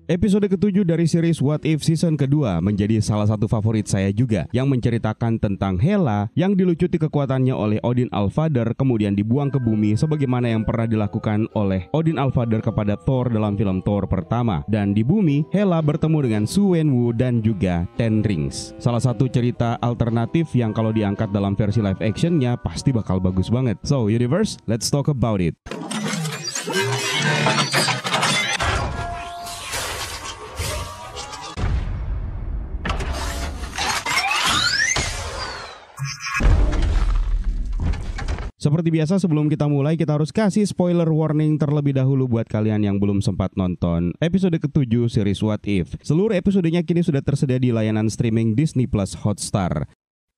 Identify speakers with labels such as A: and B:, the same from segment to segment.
A: Episode ketujuh dari series What If season kedua menjadi salah satu favorit saya juga, yang menceritakan tentang Hela yang dilucuti kekuatannya oleh Odin All-Father kemudian dibuang ke bumi sebagaimana yang pernah dilakukan oleh Odin All-Father kepada Thor dalam film Thor pertama. Dan di bumi, Hela bertemu dengan Su Wenwu dan juga Ten Rings. Salah satu cerita alternatif yang kalau diangkat dalam versi live actionnya pasti bakal bagus banget. So, Universe, let's talk about it. Seperti biasa sebelum kita mulai kita harus kasih spoiler warning terlebih dahulu buat kalian yang belum sempat nonton episode ketujuh series What If. Seluruh episodenya kini sudah tersedia di layanan streaming Disney Plus Hotstar.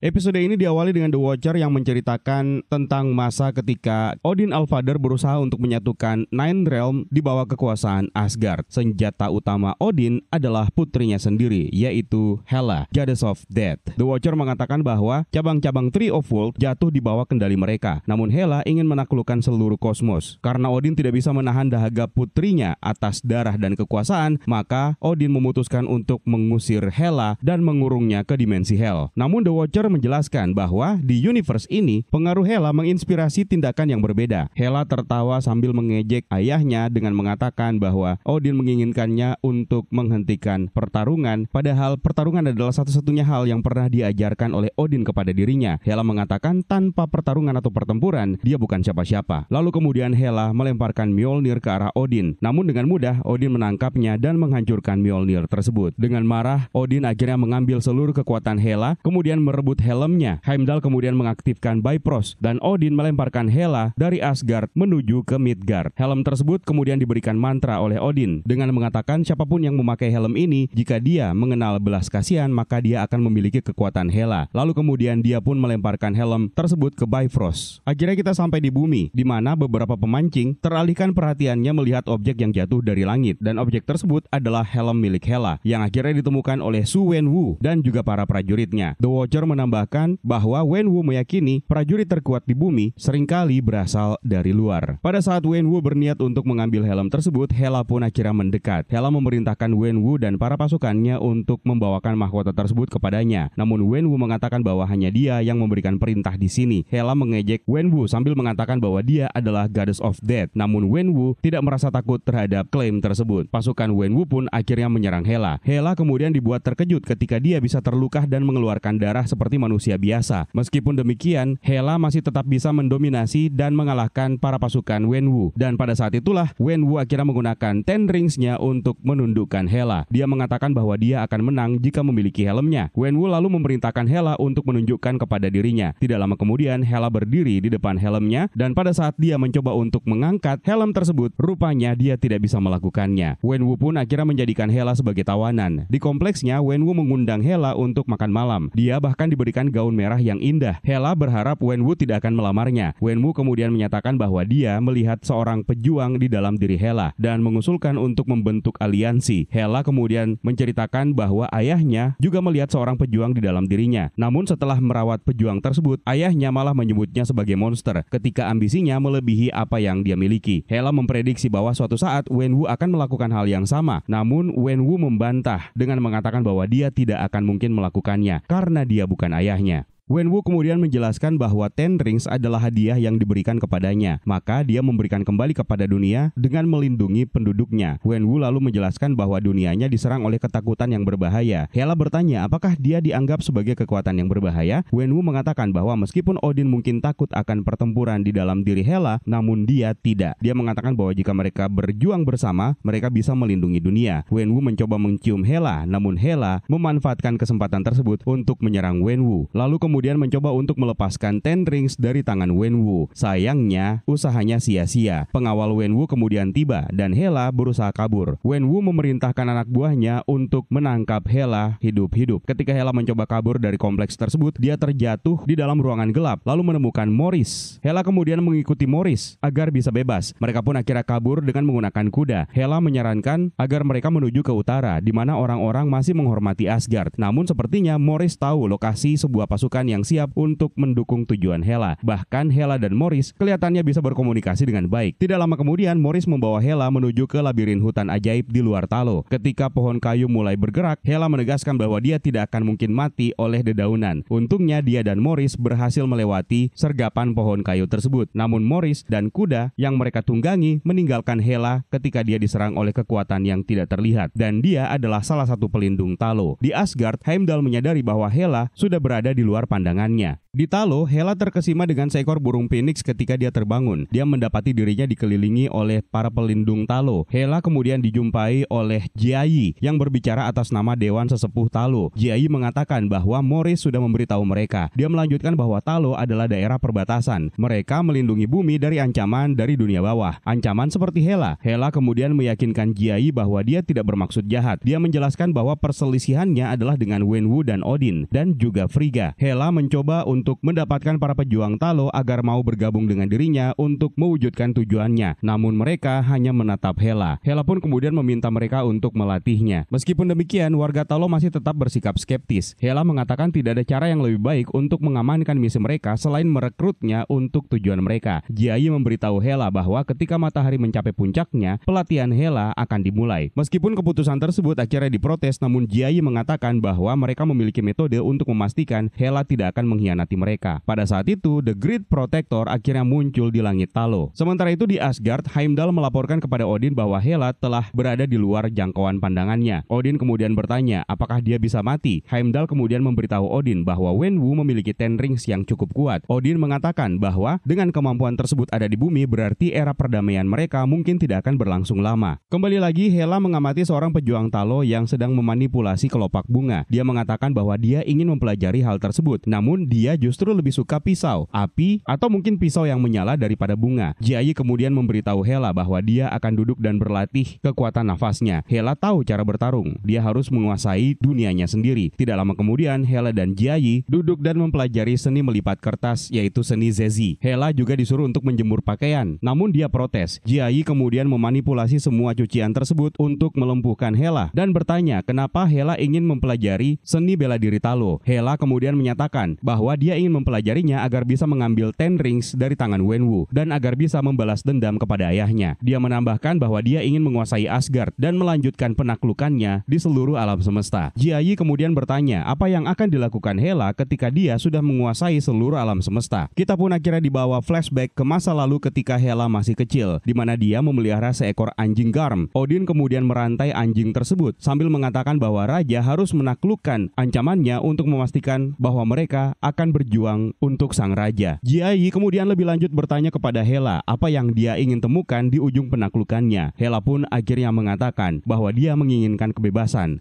A: Episode ini diawali dengan The Watcher yang menceritakan tentang masa ketika Odin All-Father berusaha untuk menyatukan Nine Realm di bawah kekuasaan Asgard. Senjata utama Odin adalah putrinya sendiri, yaitu Hela, Goddess of Death. The Watcher mengatakan bahwa cabang-cabang Tree of World jatuh di bawah kendali mereka. Namun Hela ingin menaklukkan seluruh kosmos. Karena Odin tidak bisa menahan dahaga putrinya atas darah dan kekuasaan, maka Odin memutuskan untuk mengusir Hela dan mengurungnya ke dimensi Hell. Namun The Watcher menjelaskan bahwa di universe ini pengaruh Hela menginspirasi tindakan yang berbeda. Hela tertawa sambil mengejek ayahnya dengan mengatakan bahwa Odin menginginkannya untuk menghentikan pertarungan, padahal pertarungan adalah satu-satunya hal yang pernah diajarkan oleh Odin kepada dirinya. Hela mengatakan tanpa pertarungan atau pertempuran dia bukan siapa-siapa. Lalu kemudian Hela melemparkan Mjolnir ke arah Odin. Namun dengan mudah Odin menangkapnya dan menghancurkan Mjolnir tersebut. Dengan marah Odin akhirnya mengambil seluruh kekuatan Hela kemudian merebut helmnya. Heimdall kemudian mengaktifkan Bifrost dan Odin melemparkan Hela dari Asgard menuju ke Midgard. Helm tersebut kemudian diberikan mantra oleh Odin dengan mengatakan siapapun yang memakai helm ini, jika dia mengenal belas kasihan maka dia akan memiliki kekuatan Hela. Lalu kemudian dia pun melemparkan helm tersebut ke Bifrost. Akhirnya kita sampai di bumi, di mana beberapa pemancing teralihkan perhatiannya melihat objek yang jatuh dari langit, dan objek tersebut adalah helm milik Hela yang akhirnya ditemukan oleh Su Wenwu dan juga para prajuritnya. The Watcher menambahkan bahwa Wenwu meyakini prajurit terkuat di bumi seringkali berasal dari luar. Pada saat Wenwu berniat untuk mengambil helm tersebut, Hela pun akhirnya mendekat. Hela memerintahkan Wenwu dan para pasukannya untuk membawakan mahkota tersebut kepadanya. Namun Wenwu mengatakan bahwa hanya dia yang memberikan perintah di sini. Hela mengejek Wenwu sambil mengatakan bahwa dia adalah Goddess of Death. Namun Wenwu tidak merasa takut terhadap klaim tersebut. Pasukan Wenwu pun akhirnya menyerang Hela. Hela kemudian dibuat terkejut ketika dia bisa terluka dan mengeluarkan darah seperti manusia biasa. Meskipun demikian, Hela masih tetap bisa mendominasi dan mengalahkan para pasukan Wenwu. Dan pada saat itulah Wenwu akhirnya menggunakan Ten Rings-nya untuk menundukkan Hela. Dia mengatakan bahwa dia akan menang jika memiliki helmnya. Wenwu lalu memerintahkan Hela untuk menunjukkan kepada dirinya. Tidak lama kemudian Hela berdiri di depan helmnya, dan pada saat dia mencoba untuk mengangkat helm tersebut, rupanya dia tidak bisa melakukannya. Wenwu pun akhirnya menjadikan Hela sebagai tawanan. Di kompleksnya, Wenwu mengundang Hela untuk makan malam. Dia bahkan diberikan gaun merah yang indah. Hela berharap Wenwu tidak akan melamarnya. Wenwu kemudian menyatakan bahwa dia melihat seorang pejuang di dalam diri Hela dan mengusulkan untuk membentuk aliansi. Hela kemudian menceritakan bahwa ayahnya juga melihat seorang pejuang di dalam dirinya. Namun setelah merawat pejuang tersebut, ayahnya malah menyebutnya sebagai monster ketika ambisinya melebihi apa yang dia miliki. Hela memprediksi bahwa suatu saat Wenwu akan melakukan hal yang sama. Namun Wenwu membantah dengan mengatakan bahwa dia tidak akan mungkin melakukannya karena dia bukan ayahnya. Wenwu kemudian menjelaskan bahwa Ten Rings adalah hadiah yang diberikan kepadanya, maka dia memberikan kembali kepada dunia dengan melindungi penduduknya. Wenwu lalu menjelaskan bahwa dunianya diserang oleh ketakutan yang berbahaya. Hela bertanya apakah dia dianggap sebagai kekuatan yang berbahaya. Wenwu mengatakan bahwa meskipun Odin mungkin takut akan pertempuran di dalam diri Hela, namun dia tidak. Dia mengatakan bahwa jika mereka berjuang bersama, mereka bisa melindungi dunia. Wenwu mencoba mencium Hela, namun Hela memanfaatkan kesempatan tersebut untuk menyerang Wenwu. Lalu kemudian mencoba untuk melepaskan Ten Rings dari tangan Wenwu. Sayangnya, usahanya sia-sia. Pengawal Wenwu kemudian tiba dan Hela berusaha kabur. Wenwu memerintahkan anak buahnya untuk menangkap Hela hidup-hidup. Ketika Hela mencoba kabur dari kompleks tersebut, dia terjatuh di dalam ruangan gelap lalu menemukan Morris. Hela kemudian mengikuti Morris agar bisa bebas. Mereka pun akhirnya kabur dengan menggunakan kuda. Hela menyarankan agar mereka menuju ke utara, di mana orang-orang masih menghormati Asgard. Namun sepertinya Morris tahu lokasi sebuah pasukan yang siap untuk mendukung tujuan Hela. Bahkan Hela dan Morris kelihatannya bisa berkomunikasi dengan baik. Tidak lama kemudian Morris membawa Hela menuju ke labirin hutan ajaib di luar Talo. Ketika pohon kayu mulai bergerak, Hela menegaskan bahwa dia tidak akan mungkin mati oleh dedaunan. Untungnya dia dan Morris berhasil melewati sergapan pohon kayu tersebut. Namun Morris dan kuda yang mereka tunggangi meninggalkan Hela ketika dia diserang oleh kekuatan yang tidak terlihat. Dan dia adalah salah satu pelindung Talo. Di Asgard, Heimdall menyadari bahwa Hela sudah berada di luar pandangannya. Di Talo, Hela terkesima dengan seekor burung phoenix ketika dia terbangun. Dia mendapati dirinya dikelilingi oleh para pelindung Talo. Hela kemudian dijumpai oleh Jiayi yang berbicara atas nama Dewan Sesepuh Talo. Jiayi mengatakan bahwa Morris sudah memberitahu mereka. Dia melanjutkan bahwa Talo adalah daerah perbatasan. Mereka melindungi bumi dari ancaman dari dunia bawah. Ancaman seperti Hela. Hela kemudian meyakinkan Jiayi bahwa dia tidak bermaksud jahat. Dia menjelaskan bahwa perselisihannya adalah dengan Wenwu dan Odin dan juga Frigga. Hela mencoba untuk mendapatkan para pejuang Talo agar mau bergabung dengan dirinya untuk mewujudkan tujuannya. Namun mereka hanya menatap Hela. Hela pun kemudian meminta mereka untuk melatihnya. Meskipun demikian, warga Talo masih tetap bersikap skeptis. Hela mengatakan tidak ada cara yang lebih baik untuk mengamankan misi mereka selain merekrutnya untuk tujuan mereka. Jiayi memberitahu Hela bahwa ketika matahari mencapai puncaknya, pelatihan Hela akan dimulai. Meskipun keputusan tersebut akhirnya diprotes, namun Jiayi mengatakan bahwa mereka memiliki metode untuk memastikan Hela tidak akan mengkhianati mereka. Pada saat itu, The Great Protector akhirnya muncul di langit Talo. Sementara itu di Asgard, Heimdall melaporkan kepada Odin bahwa Hela telah berada di luar jangkauan pandangannya. Odin kemudian bertanya, apakah dia bisa mati? Heimdall kemudian memberitahu Odin bahwa Wenwu memiliki Ten Rings yang cukup kuat. Odin mengatakan bahwa dengan kemampuan tersebut ada di bumi, berarti era perdamaian mereka mungkin tidak akan berlangsung lama. Kembali lagi, Hela mengamati seorang pejuang Talo yang sedang memanipulasi kelopak bunga. Dia mengatakan bahwa dia ingin mempelajari hal tersebut, namun dia justru lebih suka pisau, api, atau mungkin pisau yang menyala daripada bunga. Jiayi kemudian memberitahu Hela bahwa dia akan duduk dan berlatih kekuatan nafasnya. Hela tahu cara bertarung. Dia harus menguasai dunianya sendiri. Tidak lama kemudian, Hela dan Jiayi duduk dan mempelajari seni melipat kertas, yaitu seni Zezi. Hela juga disuruh untuk menjemur pakaian, namun dia protes. Jiayi kemudian memanipulasi semua cucian tersebut untuk melumpuhkan Hela dan bertanya kenapa Hela ingin mempelajari seni bela diri Talo. Hela kemudian menyatakan bahwa dia ingin mempelajarinya agar bisa mengambil Ten Rings dari tangan Wenwu dan agar bisa membalas dendam kepada ayahnya. Dia menambahkan bahwa dia ingin menguasai Asgard dan melanjutkan penaklukannya di seluruh alam semesta. Jiayi kemudian bertanya apa yang akan dilakukan Hela ketika dia sudah menguasai seluruh alam semesta. Kita pun akhirnya dibawa flashback ke masa lalu ketika Hela masih kecil, di mana dia memelihara seekor anjing Garm. Odin kemudian merantai anjing tersebut sambil mengatakan bahwa raja harus menaklukkan ancamannya untuk memastikan bahwa mereka akan berjuang untuk sang raja. Jiayi kemudian lebih lanjut bertanya kepada Hela apa yang dia ingin temukan di ujung penaklukannya. Hela pun akhirnya mengatakan bahwa dia menginginkan kebebasan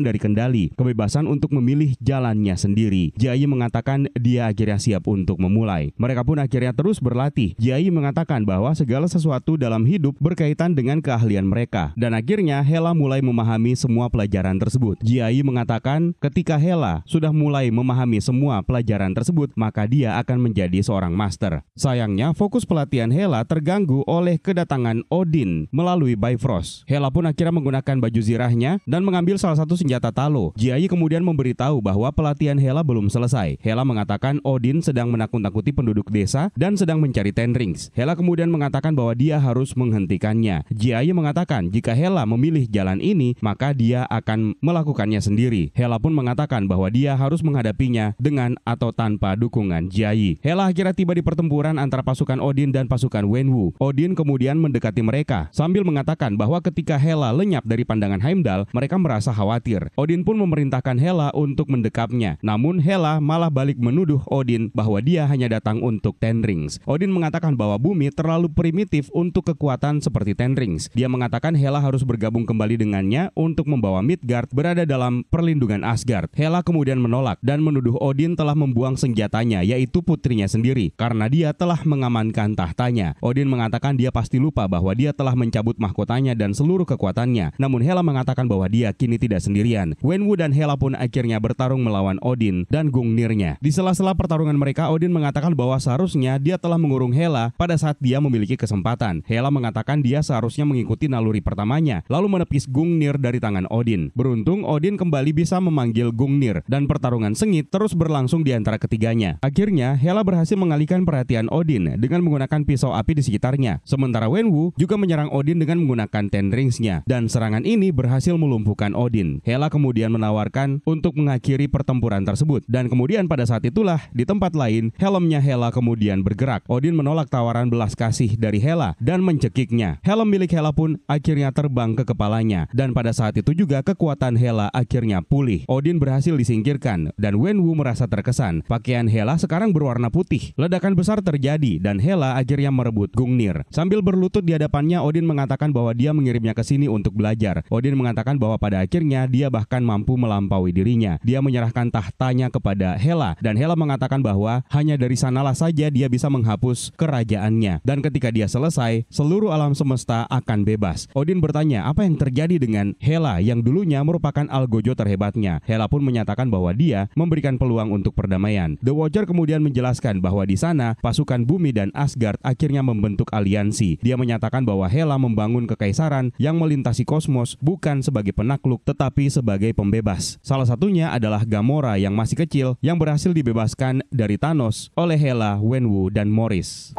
A: dari kendali, kebebasan untuk memilih jalannya sendiri. Jiayi mengatakan dia akhirnya siap untuk memulai. Mereka pun akhirnya terus berlatih. Jiayi mengatakan bahwa segala sesuatu dalam hidup berkaitan dengan keahlian mereka. Dan akhirnya Hela mulai memahami semua pelajaran tersebut. Jiayi mengatakan ketika Hela sudah mulai memahami semua pelajaran tersebut, maka dia akan menjadi seorang master. Sayangnya, fokus pelatihan Hela terganggu oleh kedatangan Odin melalui Bifrost. Hela pun akhirnya menggunakan baju zirahnya dan mengambil salah satu senjata Talo. Jiayi kemudian memberitahu bahwa pelatihan Hela belum selesai. Hela mengatakan Odin sedang menakut-nakuti penduduk desa dan sedang mencari Ten Rings. Hela kemudian mengatakan bahwa dia harus menghentikannya. Jiayi mengatakan jika Hela memilih jalan ini, maka dia akan melakukannya sendiri. Hela pun mengatakan bahwa dia harus menghadapinya dengan atau tanpa dukungan Jiayi. Hela akhirnya tiba di pertempuran antara pasukan Odin dan pasukan Wenwu. Odin kemudian mendekati mereka sambil mengatakan bahwa ketika Hela lenyap dari pandangan Heimdall, mereka merasa khawatir. Odin pun memerintahkan Hela untuk mendekapnya. Namun Hela malah balik menuduh Odin bahwa dia hanya datang untuk Ten Rings. Odin mengatakan bahwa bumi terlalu primitif untuk kekuatan seperti Ten Rings. Dia mengatakan Hela harus bergabung kembali dengannya untuk membawa Midgard berada dalam perlindungan Asgard. Hela kemudian menolak dan menuduh Odin telah membuang senjatanya, yaitu putrinya sendiri, karena dia telah mengamankan tahtanya. Odin mengatakan dia pasti lupa bahwa dia telah mencabut mahkotanya dan seluruh kekuatannya. Namun Hela mengatakan bahwa dia kini tidak sendirian. Wenwu dan Hela pun akhirnya bertarung melawan Odin dan Gungnirnya. Di sela-sela pertarungan mereka, Odin mengatakan bahwa seharusnya dia telah mengurung Hela pada saat dia memiliki kesempatan. Hela mengatakan dia seharusnya mengikuti naluri pertamanya, lalu menepis Gungnir dari tangan Odin. Beruntung Odin kembali bisa memanggil Gungnir dan pertarungan sengit terus berlangsung di antara ketiganya. Akhirnya, Hela berhasil mengalihkan perhatian Odin dengan menggunakan pisau api di sekitarnya. Sementara Wenwu juga menyerang Odin dengan menggunakan Ten Rings-nya, dan serangan ini berhasil melumpuhkan Odin. Hela kemudian menawarkan untuk mengakhiri pertempuran tersebut, dan kemudian pada saat itulah di tempat lain helmnya Hela kemudian bergerak. Odin menolak tawaran belas kasih dari Hela dan mencekiknya. Helm milik Hela pun akhirnya terbang ke kepalanya, dan pada saat itu juga kekuatan Hela akhirnya pulih. Odin berhasil disingkirkan dan Wenwu merasa terkesan. Pakaian Hela sekarang berwarna putih. Ledakan besar terjadi dan Hela akhirnya merebut Gungnir. Sambil berlutut di hadapannya, Odin mengatakan bahwa dia mengirimnya ke sini untuk belajar. Odin mengatakan bahwa pada akhirnya dia bahkan mampu melampaui dirinya. Dia menyerahkan tahtanya kepada Hela dan Hela mengatakan bahwa hanya dari sanalah saja dia bisa menghapus kerajaannya. Dan ketika dia selesai, seluruh alam semesta akan bebas. Odin bertanya apa yang terjadi dengan Hela yang dulunya merupakan algojo terhebatnya. Hela pun menyatakan bahwa dia memberikan peluang untuk perdamaian. The Watcher kemudian menjelaskan bahwa di sana pasukan bumi dan Asgard akhirnya membentuk aliansi. Dia menyatakan bahwa Hela membangun kekaisaran yang melintasi kosmos bukan sebagai penakluk tetapi sebagai pembebas. Salah satunya adalah Gamora yang masih kecil yang berhasil dibebaskan dari Thanos oleh Hela, Wenwu, dan Morris.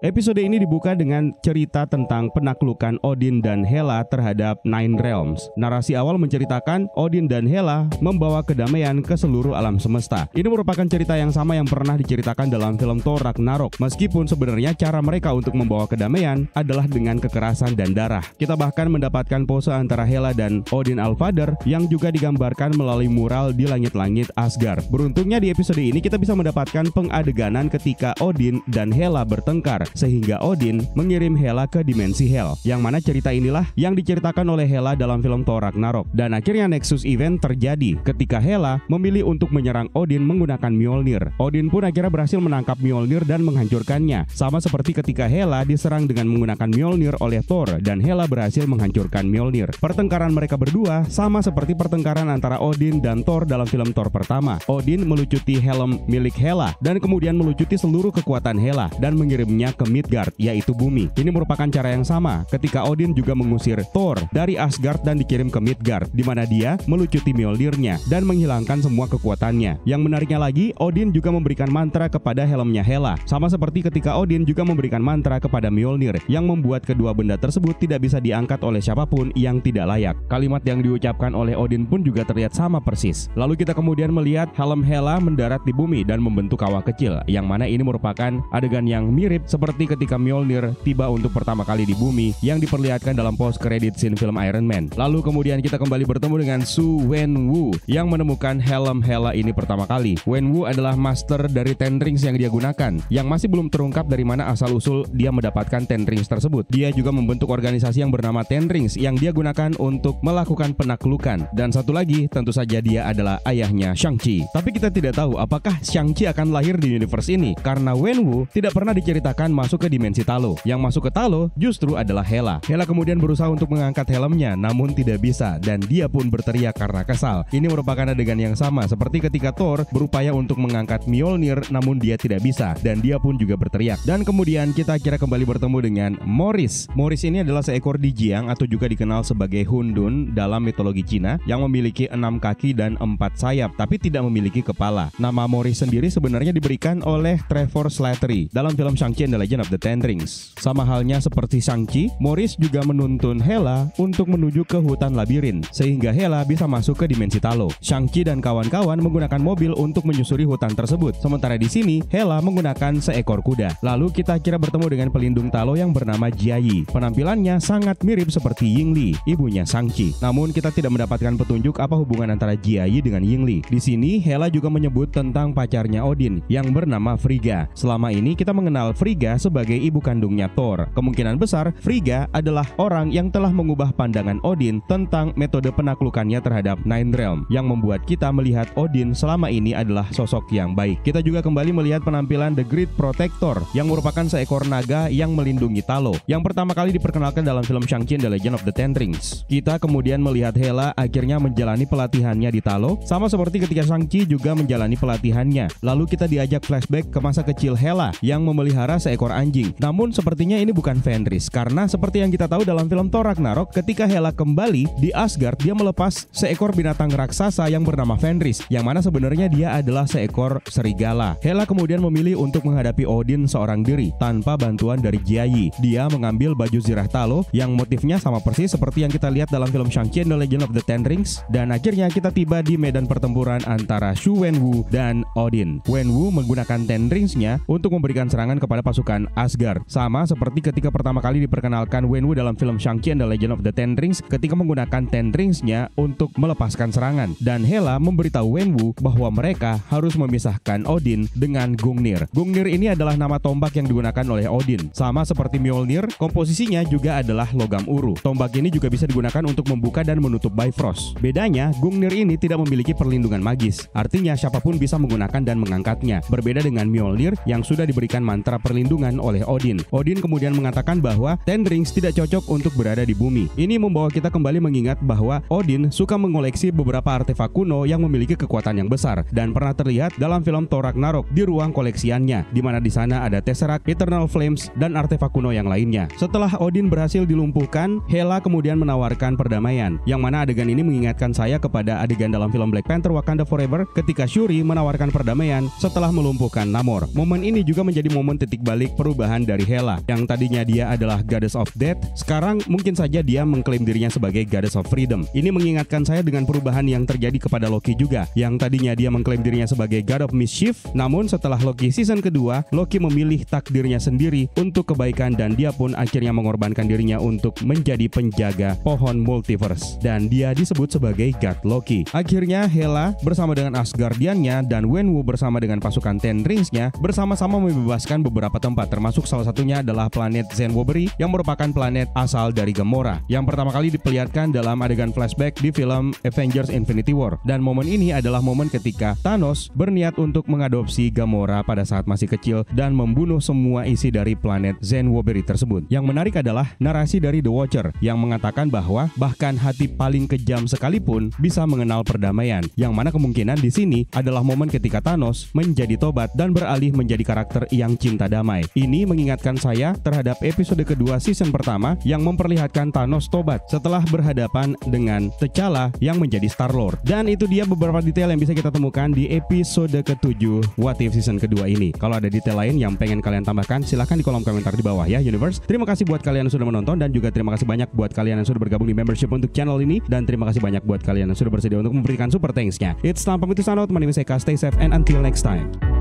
A: Episode ini dibuka dengan cerita tentang penaklukan Odin dan Hela terhadap Nine Realms. Narasi awal menceritakan Odin dan Hela membawa kedamaian ke seluruh alam semesta. Ini merupakan cerita yang sama yang pernah diceritakan dalam film Thor Ragnarok. Meskipun sebenarnya cara mereka untuk membawa kedamaian adalah dengan kekerasan dan darah. Kita bahkan mendapatkan pose antara Hela dan Odin Allfather yang juga digambarkan melalui mural di langit-langit Asgard. Beruntungnya di episode ini kita bisa mendapatkan pengadeganan ketika Odin dan Hela bertengkar, sehingga Odin mengirim Hela ke dimensi Hell, yang mana cerita inilah yang diceritakan oleh Hela dalam film Thor Ragnarok. Dan akhirnya Nexus Event terjadi ketika Hela memilih untuk menyerang Odin menggunakan Mjolnir. Odin pun akhirnya berhasil menangkap Mjolnir dan menghancurkannya, sama seperti ketika Hela diserang dengan menggunakan Mjolnir oleh Thor dan Hela berhasil menghancurkan Mjolnir. Pertengkaran mereka berdua sama seperti pertengkaran antara Odin dan Thor dalam film Thor pertama. Odin melucuti helm milik Hela dan kemudian melucuti seluruh kekuatan Hela dan mengirimnya ke Midgard, yaitu bumi. Ini merupakan cara yang sama ketika Odin juga mengusir Thor dari Asgard dan dikirim ke Midgard, di mana dia melucuti Mjolnirnya dan menghilangkan semua kekuatannya. Yang menariknya lagi, Odin juga memberikan mantra kepada helmnya Hela, sama seperti ketika Odin juga memberikan mantra kepada Mjolnir, yang membuat kedua benda tersebut tidak bisa diangkat oleh siapapun yang tidak layak. Kalimat yang diucapkan oleh Odin pun juga terlihat sama persis. Lalu kita kemudian melihat helm Hela mendarat di bumi dan membentuk kawah kecil, yang mana ini merupakan adegan yang mirip seperti ketika Mjolnir tiba untuk pertama kali di bumi yang diperlihatkan dalam post credit scene film Iron Man. Lalu kemudian kita kembali bertemu dengan Su Wenwu yang menemukan helm Hela ini pertama kali. Wenwu adalah master dari Ten Rings yang dia gunakan, yang masih belum terungkap dari mana asal-usul dia mendapatkan Ten Rings tersebut. Dia juga membentuk organisasi yang bernama Ten Rings yang dia gunakan untuk melakukan penaklukan. Dan satu lagi, tentu saja dia adalah ayahnya Shang-Chi. Tapi kita tidak tahu apakah Shang-Chi akan lahir di universe ini, karena Wenwu tidak pernah diceritakan masuk ke dimensi Talo. Yang masuk ke Talo justru adalah Hela. Hela kemudian berusaha untuk mengangkat helmnya, namun tidak bisa, dan dia pun berteriak karena kesal. Ini merupakan adegan yang sama seperti ketika Thor berupaya untuk mengangkat Mjolnir, namun dia tidak bisa, dan dia pun juga berteriak. Dan kemudian kita kira kembali bertemu dengan Morris. Morris ini adalah seekor dijiang atau juga dikenal sebagai Hundun dalam mitologi Cina, yang memiliki 6 kaki dan 4 sayap, tapi tidak memiliki kepala. Nama Morris sendiri sebenarnya diberikan oleh Trevor Slattery dalam film Shang-Chi and the Legend of the Ten Rings. Sama halnya seperti Shang-Chi, Morris juga menuntun Hela untuk menuju ke hutan labirin, sehingga Hela bisa masuk ke dimensi Talo. Shang-Chi dan kawan-kawan menggunakan mobil untuk menyusuri hutan tersebut. Sementara di sini, Hela menggunakan seekor kuda. Lalu kita kira bertemu dengan pelindung Talo yang bernama Jiayi. Penampilannya sangat mirip seperti Yingli, ibunya Shang-Chi. Namun kita tidak mendapatkan petunjuk apa hubungan antara Jiayi dengan Yingli. Di sini, Hela juga menyebut tentang pacarnya Odin yang bernama Frigga. Selama ini kita mengenal Frigga sebagai ibu kandungnya Thor. Kemungkinan besar Frigga adalah orang yang telah mengubah pandangan Odin tentang metode penaklukannya terhadap Nine Realm, yang membuat kita melihat Odin selama ini adalah sosok yang baik. Kita juga kembali melihat penampilan The Great Protector yang merupakan seekor naga yang melindungi Talo, yang pertama kali diperkenalkan dalam film Shang-Chi and the Legend of the Ten Rings. Kita kemudian melihat Hela akhirnya menjalani pelatihannya di Talo, sama seperti ketika Shang-Chi juga menjalani pelatihannya. Lalu kita diajak flashback ke masa kecil Hela yang memelihara seekor seekor anjing. Namun sepertinya ini bukan Fenris, karena seperti yang kita tahu dalam film Thor Ragnarok, ketika Hela kembali di Asgard, dia melepas seekor binatang raksasa yang bernama Fenris, yang mana sebenarnya dia adalah seekor serigala. Hela kemudian memilih untuk menghadapi Odin seorang diri tanpa bantuan dari Jiayi. Dia mengambil baju zirah Talo yang motifnya sama persis seperti yang kita lihat dalam film Shang-Chi and the Legend of the Ten Rings, dan akhirnya kita tiba di medan pertempuran antara Shu Wenwu dan Odin. Wenwu menggunakan Ten Rings-nya untuk memberikan serangan kepada pasukan Asgard, sama seperti ketika pertama kali diperkenalkan Wenwu dalam film Shang-Chi and the Legend of the Ten Rings ketika menggunakan Ten Rings-nya untuk melepaskan serangan. Dan Hela memberitahu Wenwu bahwa mereka harus memisahkan Odin dengan Gungnir. Gungnir ini adalah nama tombak yang digunakan oleh Odin. Sama seperti Mjolnir, komposisinya juga adalah logam uru. Tombak ini juga bisa digunakan untuk membuka dan menutup Bifrost. Bedanya, Gungnir ini tidak memiliki perlindungan magis. Artinya siapapun bisa menggunakan dan mengangkatnya. Berbeda dengan Mjolnir yang sudah diberikan mantra perlindungan oleh Odin. Odin kemudian mengatakan bahwa Ten Rings tidak cocok untuk berada di bumi. Ini membawa kita kembali mengingat bahwa Odin suka mengoleksi beberapa artefak kuno yang memiliki kekuatan yang besar, dan pernah terlihat dalam film Thor Ragnarok di ruang koleksiannya, di mana di sana ada Tesseract, Eternal Flames, dan artefak kuno yang lainnya. Setelah Odin berhasil dilumpuhkan, Hela kemudian menawarkan perdamaian, yang mana adegan ini mengingatkan saya kepada adegan dalam film Black Panther Wakanda Forever ketika Shuri menawarkan perdamaian setelah melumpuhkan Namor. Momen ini juga menjadi momen titik balik perubahan dari Hela, yang tadinya dia adalah Goddess of Death, sekarang mungkin saja dia mengklaim dirinya sebagai Goddess of Freedom. Ini mengingatkan saya dengan perubahan yang terjadi kepada Loki juga, yang tadinya dia mengklaim dirinya sebagai God of Mischief, namun setelah Loki season kedua, Loki memilih takdirnya sendiri untuk kebaikan, dan dia pun akhirnya mengorbankan dirinya untuk menjadi penjaga pohon multiverse, dan dia disebut sebagai God Loki. Akhirnya Hela bersama dengan Asgardiannya dan Wenwu bersama dengan pasukan Ten Rings-nya bersama-sama membebaskan beberapa tempat, termasuk salah satunya adalah planet Zenwobery yang merupakan planet asal dari Gamora, yang pertama kali diperlihatkan dalam adegan flashback di film Avengers Infinity War. Dan momen ini adalah momen ketika Thanos berniat untuk mengadopsi Gamora pada saat masih kecil dan membunuh semua isi dari planet Zenwobery tersebut. Yang menarik adalah narasi dari The Watcher yang mengatakan bahwa bahkan hati paling kejam sekalipun bisa mengenal perdamaian, yang mana kemungkinan di sini adalah momen ketika Thanos menjadi tobat dan beralih menjadi karakter yang cinta damai. Ini mengingatkan saya terhadap episode kedua season pertama yang memperlihatkan Thanos tobat setelah berhadapan dengan T'Challa yang menjadi Star-Lord. Dan itu dia beberapa detail yang bisa kita temukan di episode ke-7 What If season kedua ini. Kalau ada detail lain yang pengen kalian tambahkan, silahkan di kolom komentar di bawah ya Universe. Terima kasih buat kalian yang sudah menonton, dan juga terima kasih banyak buat kalian yang sudah bergabung di membership untuk channel ini, dan terima kasih banyak buat kalian yang sudah bersedia untuk memberikan super thanks-nya. It's time pamit, sign out. My name is Eka, stay safe and until next time.